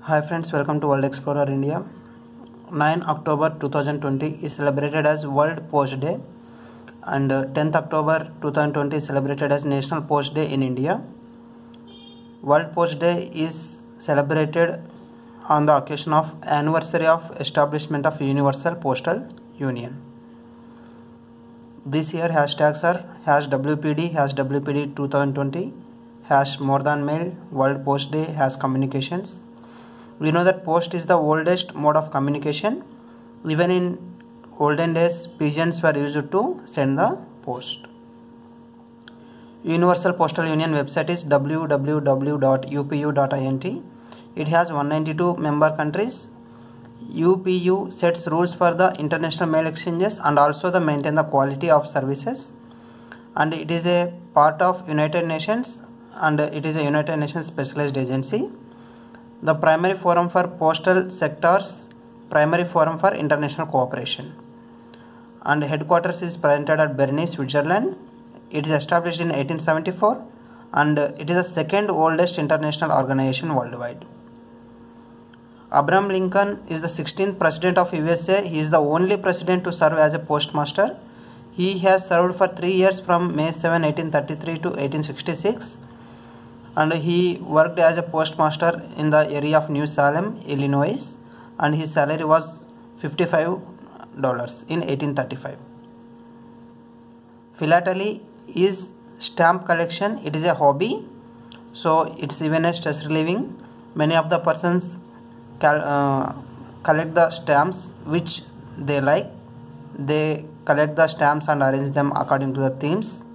Hi friends, welcome to World Explorer India. 9 October 2020 is celebrated as World Post Day and 10th October 2020 is celebrated as National Post Day in India. World Post Day is celebrated on the occasion of anniversary of establishment of Universal Postal Union. This year hashtags are #WPD, #WPD 2020, #MoreThanMail, World Post Day, #Communications. We know that post is the oldest mode of communication. Even in olden days, pigeons were used to send the post. Universal Postal Union website is www.upu.int. It has 192 member countries. UPU sets rules for the international mail exchanges and also maintain the quality of services. And it is a part of United Nations and it is a United Nations specialized agency. The primary forum for postal sectors, primary forum for international cooperation, and headquarters is presented at Bern, Switzerland. It is established in 1874 and it is the second oldest international organization worldwide. Abraham Lincoln is the 16th president of USA. He is the only president to serve as a postmaster. He has served for 3 years from May 7, 1833 to 1866. And he worked as a postmaster in the area of New Salem, Illinois, and his salary was $55 in 1835. Philately is stamp collection. It is a hobby, so it's even a stress relieving. Many of the persons collect the stamps which they like. They collect the stamps and arrange them according to the themes.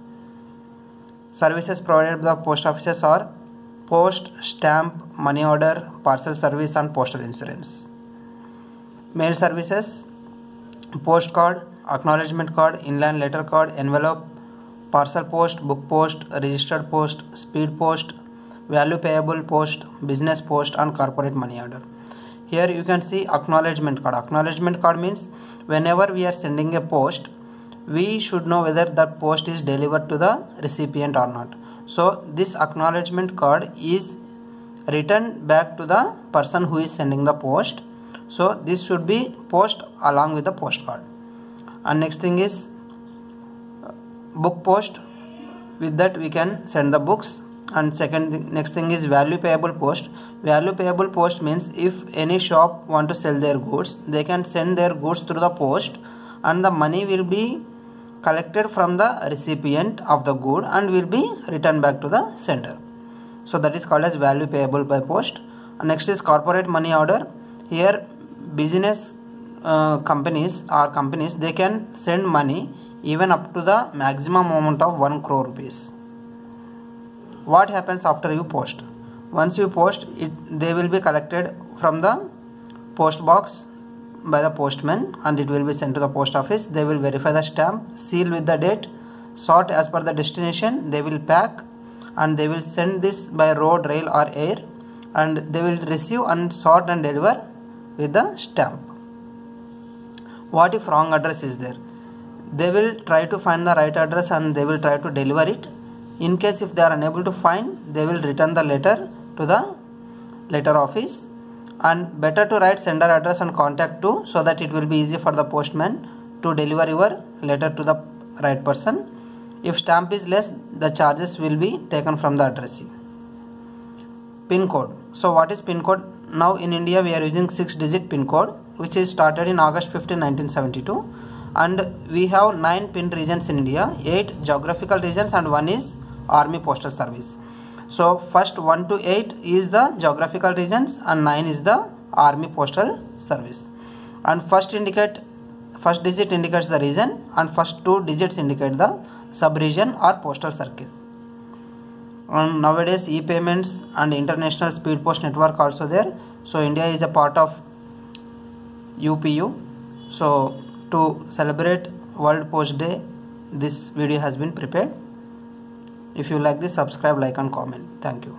Services provided by the post offices are post, stamp, money order, parcel service and postal insurance. Mail services: postcard, acknowledgement card, inland letter card, envelope, parcel post, book post, registered post, speed post, value payable post, business post and corporate money order. Here you can see acknowledgement card. Acknowledgement card means whenever we are sending a post, we should know whether that post is delivered to the recipient or not. So this acknowledgement card is returned back to the person who is sending the post. So this should be post along with the postcard. And next thing is book post. With that we can send the books. And next thing is value payable post. Value payable post means if any shop want to sell their goods, they can send their goods through the post and the money will be collected from the recipient of the good and will be returned back to the sender. So that is called as value payable by post. And next is corporate money order. Here business companies they can send money even up to the maximum amount of 1 crore rupees. What happens after you post? Once you post it, they will be collected from the post box by the postman and it will be sent to the post office. They will verify the stamp, seal with the date, sort as per the destination. They will pack and they will send this by road, rail or air, and they will receive and sort and deliver with the stamp. What if wrong address is there? They will try to find the right address and they will try to deliver it. In case if they are unable to find, they will return the letter to the letter office. And better to write sender address and contact too, so that it will be easy for the postman to deliver your letter to the right person. If stamp is less, the charges will be taken from the addressee. PIN code. So what is PIN code? Now in India we are using 6-digit PIN code, which is started in August 15, 1972, and we have 9 PIN regions in India, 8 geographical regions and 1 is Army Postal Service. So first 1 to 8 is the geographical regions and 9 is the Army Postal Service. And first digit indicates the region and first 2 digits indicate the sub-region or postal circle. And nowadays e-payments and international speed post network also there. So India is a part of UPU. So to celebrate World Post Day, this video has been prepared. If you like this, subscribe, like and comment. Thank you.